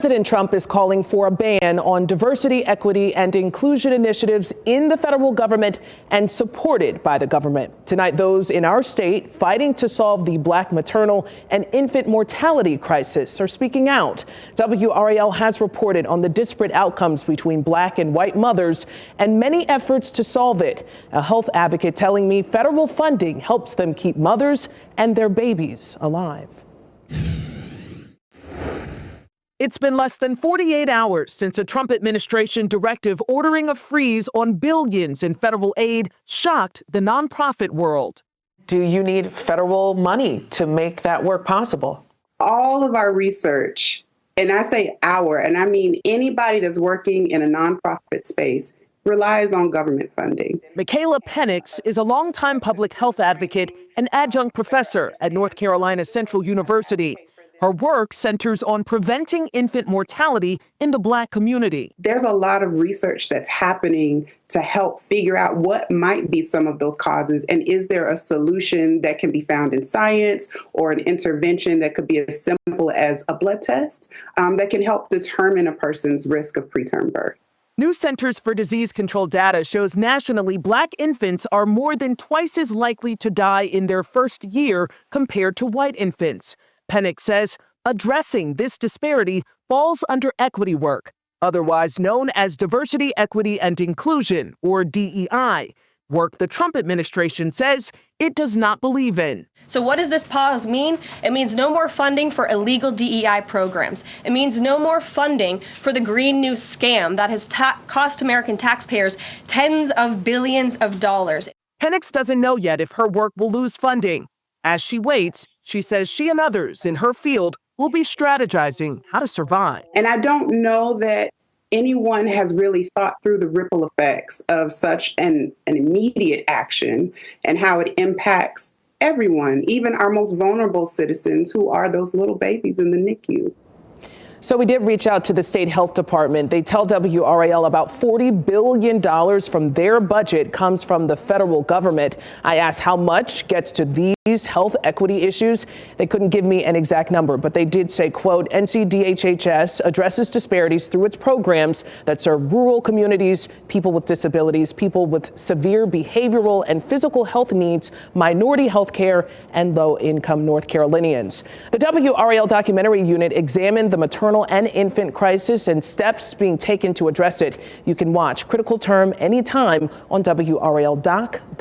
President Trump is calling for a ban on diversity, equity, and inclusion initiatives in the federal government and supported by the government. Tonight, those in our state fighting to solve the Black maternal and infant mortality crisis are speaking out. WRAL has reported on the disparate outcomes between Black and white mothers and many efforts to solve it. A health advocate telling me federal funding helps them keep mothers and their babies alive. It's been less than 48 hours since a Trump administration directive ordering a freeze on billions in federal aid shocked the nonprofit world. Do you need federal money to make that work possible? All of our research, and I say our, and I mean anybody that's working in a nonprofit space, relies on government funding. Michaela Penix is a longtime public health advocate and adjunct professor at North Carolina Central University. Her work centers on preventing infant mortality in the Black community. There's a lot of research that's happening to help figure out what might be some of those causes, and is there a solution that can be found in science or an intervention that could be as simple as a blood test that can help determine a person's risk of preterm birth. New Centers for Disease Control data shows nationally Black infants are more than twice as likely to die in their first year compared to white infants. Penix says addressing this disparity falls under equity work, otherwise known as diversity, equity, and inclusion, or DEI, work the Trump administration says it does not believe in. So what does this pause mean? It means no more funding for illegal DEI programs. It means no more funding for the Green New scam that has cost American taxpayers tens of billions of dollars. Penix doesn't know yet if her work will lose funding. As she waits, she says she and others in her field will be strategizing how to survive. And I don't know that anyone has really thought through the ripple effects of such an immediate action and how it impacts everyone, even our most vulnerable citizens who are those little babies in the NICU. So we did reach out to the state health department. They tell WRAL about $40 billion from their budget comes from the federal government. I asked how much gets to these health equity issues. They couldn't give me an exact number, but they did say, quote, NCDHHS addresses disparities through its programs that serve rural communities, people with disabilities, people with severe behavioral and physical health needs, minority health care, and low-income North Carolinians. The WRAL documentary unit examined the maternal and infant crisis and steps being taken to address it. You can watch Critical Term anytime on WRAL.com.